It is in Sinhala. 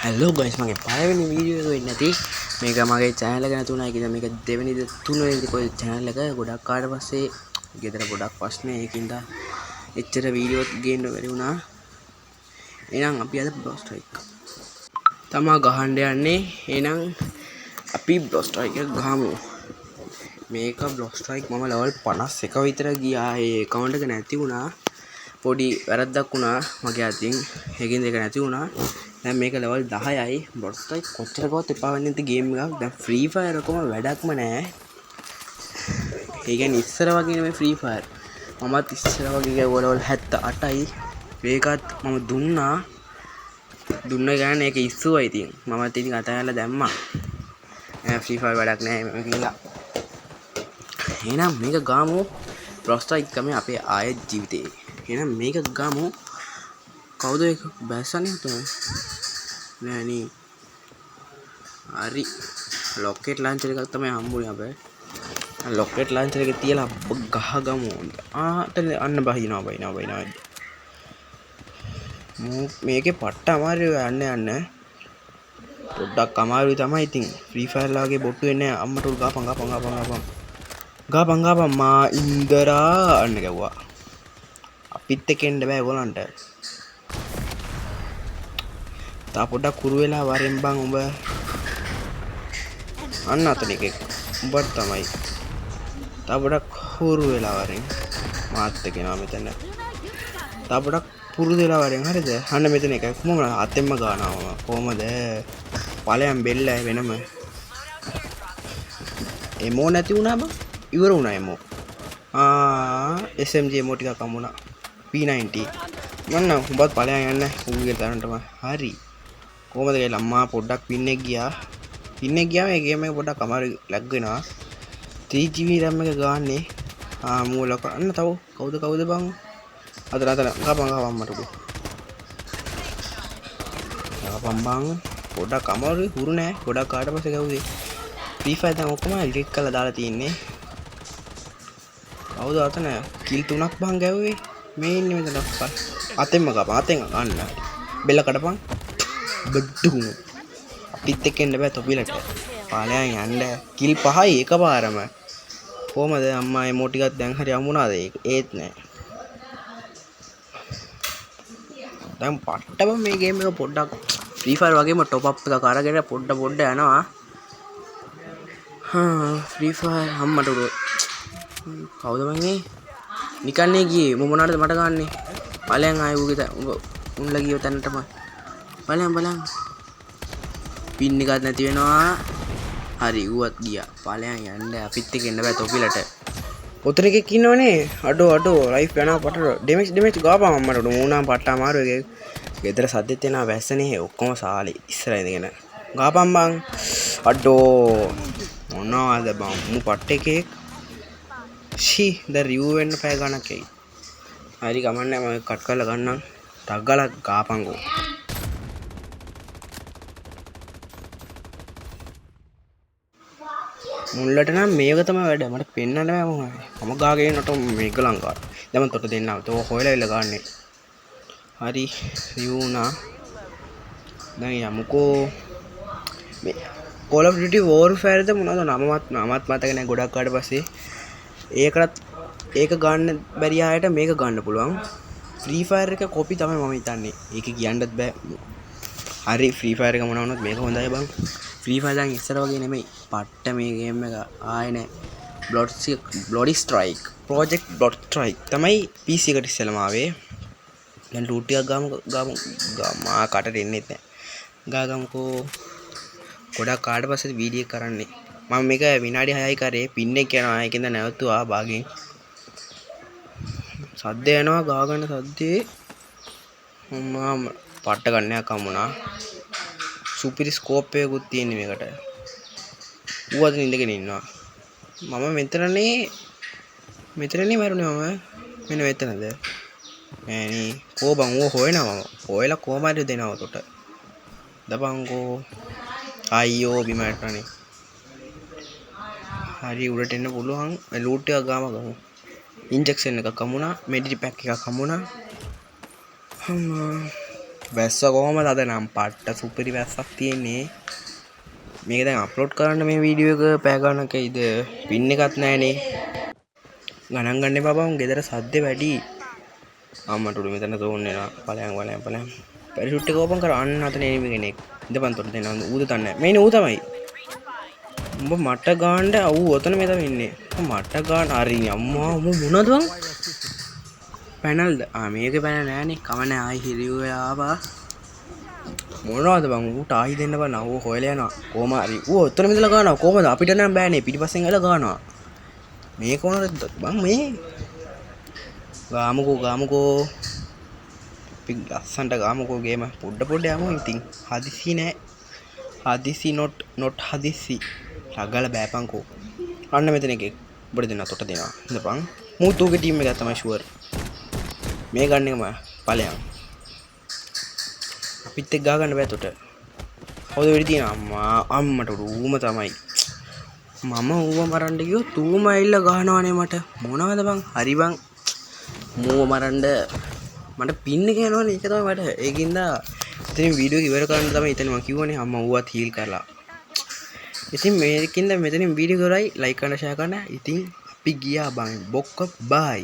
Hello guys, මගේ පළවෙනි වීඩියෝ එක වෙන්නේ නැති මේක මගේ channel එක නැතුණා කියලා මේක දෙවෙනි තුන්වෙනි කොයි channel එක ගොඩක් කාට පස්සේ ගෙදර ගොඩක් ප්‍රශ්න ඒකින්ද එච්චර වීඩියෝ ගේන්න බැරි වුණා. එහෙනම් අපි අද බ්ලොග් ස්ට්‍රයික් තමා ගහන්න යන්නේ. එහෙනම් අපි බ්ලොග් ස්ට්‍රයික් එක ගහමු. මේක බ්ලොග් ස්ට්‍රයික් මම level 51 විතර ගියා. ඒ account එක නැති වුණා. පොඩි වැරද්දක් වුණා මගේ අතින්. ඒකින්ද ඒක නැති වුණා. දැන් මේක level 10යි. බ්ලොග් ස්ට්‍රයික් කොච්චර ගාවත් එපා වෙන්නේ නැති ගේම් එකක්. දැන් ෆ්‍රී ෆයර් එකම වැඩක්ම නැහැ. ඒ කියන්නේ ඉස්සර වගේ නෙමෙයි ෆ්‍රී ෆයර්. මමත් ඉස්සර වගේ ගැවුවා level 78යි. මේකත් මම දුන්න ගාන ඒක ඉස්සුවා ඉතින්. මමත් ඉතින් අතහැරලා දැම්මා. ෆ්‍රී ෆයර් වැඩක් නැහැ මේකilla. එහෙනම් මේක ගාමු. බ්ලොග් ස්ට්‍රයික් තමයි අපේ ආයෙත් ජීවිතේ. එහෙනම් මේක ගාමු. කවුද ඒක බැස්සන්නේ හිටුනේ නෑනේ. හරි ලොකේට් ලාන්චර් එකක් තමයි හම්බුනේ අපේ. ලොකේට් ලාන්චර් එක තියලා ගහගමු. අන්න බහිනවා. මේකේ පට්ට අමාරුයි යන්න. පොඩ්ඩක් අමාරුයි තමයි ඉතින්. ෆ්‍රී ෆයර් ලාගේ බොට්ටු වෙන්නේ අම්මට උල් ගාපන් මා ඉන්දරා අන්න ගැව්වා. අපිත් එක්ක එන්න බෑ ඒගොල්ලන්ට. තා පොඩ්ඩක් කුරු වෙලා වරෙන් බං උඹ. අන්න අතන එකෙක් උඹට තමයි. තා පොඩ්ඩක් කුරු වෙලා වරෙන් මාත් එක්ක එනවා මෙතන. තා පොඩ්ඩක් පුරුදු වෙලා වරෙන් හරිද? අන්න මෙතන එකයි කොහොමද අතෙන්ම ගන්නවා කොහොමද? ඵලයන් බෙල්ල වෙනම. එමෝ නැති වුණා බං. ඉවර වුණා එමෝ. SMG එමෝ ටිකක් හම්බුණා. P90 මන්න උඹත් ඵලයන් යන්න උන්ගේ තරන්ටම. හරි. කොහමද කියලා අම්මා පොඩ්ඩක් පින්නෙක් ගියා මේ ගේම් එක පොඩ්ඩක් අමාරු ලැග් වෙනවා. 3GB RAM එක ගාන්නේ. මූලක අන්න තව කවුද බං අතන ගපන් මට උඩ ගපන් බං. පොඩ්ඩක් අමාරුයි හුරු නෑ. ගොඩක් කාට පස්සේ ගවුවේ ෆ්‍රී ෆයර් දැන් ඔක්කොම ඩිලීට් කරලා දාලා තියෙන්නේ. කවුද අතන කිල් 3ක් බං ගැව්වේ. මේ ඉන්නේ මෙතන අතෙන්ම ගපන් අතෙන් ගන්න. බෙල්ල කඩපන් බඩු. අපිත් එක්ක එන්න බෑ තොපිලට. පාලයන් යන්න. කිල් 5යි එකපාරම. කොහමද අම්මා එමෝ ටිකක් දැන් හරි අමුණාද? ඒත් නෑ. දැන් පට්ටම මේ ගේම් එක පොඩ්ඩක් ෆ්‍රී ෆයර් වගේම টොප් අප් එකක් අරගෙන පොඩ යනවා. ෆ්‍රී ෆයර් අම්මට උඩ කවුද මං මේ නිකන්නේ ගියේ මොනවාද මට ගන්නෙ. ඵලයන් ආයෙ උන්ලා ගියව තැනටම බලන්න පින් එකක් නැති වෙනවා. හරි ඌවත් ගියා. ඵලයන් යන්න අපිත් එක්ක එන්න බෑ තොපිලට. ඔතන එකෙක් ඉන්නවනේ. අඩෝ ලයිෆ් යනවා පටර. ඩැමේජ් ගාපන් අම්මට මූණාම පට්ට අමාරු එකේ. ගෙදර සද්දෙත් එනවා වැස්සනේ ඔක්කොම සාලි ඉස්සර ඉඳගෙන. ගාපන් බං. අඩෝ මොනවාද බං මු පට්ට එකේ. දැන් රිව් වෙන්න පැය ගණක් එයි. හරි කමන්නේ මම කට් කරලා ගන්නම්. ටක් ගාලා ගාපන්කෝ. මුල්ලට නම් මේක තමයි වැඩ. මට පෙන්නන්න බෑ මොකද. මම ගාගෙන නට මේක ලංකාවට. දැන් මම තොට දෙන්නම්. තෝ හොයලා ඉල්ල ගන්නෙ. හරි රිව් වුණා. දැන් යමුකෝ. මේ Call of Duty Warfare ද මොනවද නමත් මතක නැහැ ගොඩක් කාට පස්සේ. ඒක ගන්න බැරි අයට මේක ගන්න පුළුවන්. ෆ්‍රී ෆයර් එක කොපි තමයි මම හිතන්නේ. ඒක කියන්නත් බෑ. හරි ෆ්‍රී ෆයර් එක මොනවා වුණත් මේක හොඳයි බං. ෆ්‍රී ෆයර් දැන් ඉස්සර වගේ නෙමෙයි. පට්ට මේ ගේම් එක ආයේ නෑ. බ්ලොඩි ස්ට්‍රයික් ප්‍රොජෙක්ට් බ්ලොඩ් ස්ට්‍රයික් තමයි PC එකට ඉස්සෙල්ලාම ආවේ. දැන් ලූට් ටිකක් ගාමු මා කටට එන්නේ නැහැ. ගාගමුකෝ. ගොඩක් කාට පස්සේ වීඩියෝ එක කරන්නේ. මම මේක විනාඩි 6යි කරේ. පින් එක යනවා. ඒකෙන්ද නැවතුවා භාගෙන්. සද්ද යනවා ගාගන්න සද්දේ. මම පට්ට ගන්නයක් හම්බුණා. සුපිරි ස්කෝප් එකකුත් තියෙන මේකට. ඌ අද ඉඳගෙන ඉන්නවා. මම මෙතනනේ මරුනේ මම. මෙන්න මෙතනද? නෑනේ. කෝ බං ඌ හොයනවා මම. හොයලා කොහමද දෙනව උඩට. දබංගෝ. අයියෝ බිම වැටුණානේ. හරි උඩට එන්න පුළුවන්. ලූට් එකක් ගමු. ඉන්ජෙක්ෂන් එකක් හම්බුණා. මෙඩි පැක් එකක් හම්බුණා. වැස්ස කොහමද අද නම් පට්ට සුපිරි වැස්සක් තියෙන්නේ මේක දැන් අප්ලෝඩ් කරන්න මේ වීඩියෝ එක පැය ගණනක ඉද පින් එකක් නැහනේ ගණන් ගන්න එපා බං ගෙදර සද්ද වැඩි අම්මට උඩු මෙතන තෝන්නේ නා ඵලයන් පැරිෂුට් එක ඕපන් කර අන්න අතන එනිමි කෙනෙක් ඉඳපන් තොට දෙනවා ඌද තන්නේ මේ ඌ තමයි උඹ මට ගාන්න ඌ ඔතන මේ තමයි ඉන්නේ මට ගාන්න හරි අම්මා උඹ මොනවද බං පැනල්ද මේක පැන නෑනේ කමන්නේ ආයි හිරියෝ ආවා මොනවද බං ඌට ආයි දෙන්න බෑ නෝ හොයලා යනවා කොහම හරි ඌ ඔතන මෙතන ගන්නවා කොහමද අපිට නම් බෑනේ පිටිපස්සෙන් එලා ගන්නවා මේ කොනද බං මේ ගාමුකෝ ලස්සන්ට ගාමුකෝ ගේම පොඩ්ඩ යමු ඉතින් හදිසි නෑ හදිසි not හදිසි රගල බෑපන්කෝ අන්න මෙතන එකෙක් ඔබට දෙන්න තොට දෙනවා ඉඳපන් මූත් ඌගේ ටීම් එක තමයි ෂුවර් මේ ගන්න එකම ඵලයන් අපිත් එක්ක ගා ගන්න බෑ තොට කවුද වෙඩි තියන අම්මට ඌම තමයි මම ඌව මරන්න ගියොත් ඌම ඇවිල්ලා ගහනවානේ මට මොනවද බං හරි බං මූව මරන්න මට පින්න එක යනවනේ ඒක තමයි මට ඒකින්ද ඉතින් වීඩියෝ ඉවර කරන්න තමයි ඉතින් මම කිව්වනේ අම්මා ඌවත් හීල් කරලා ඉතින් මේකින්ද මෙතනින් වීඩියෝ කරයි ලයික් කරන්න ෂෙයා කරන්න ඉතින් අපි ගියා බං බොක්ක බයි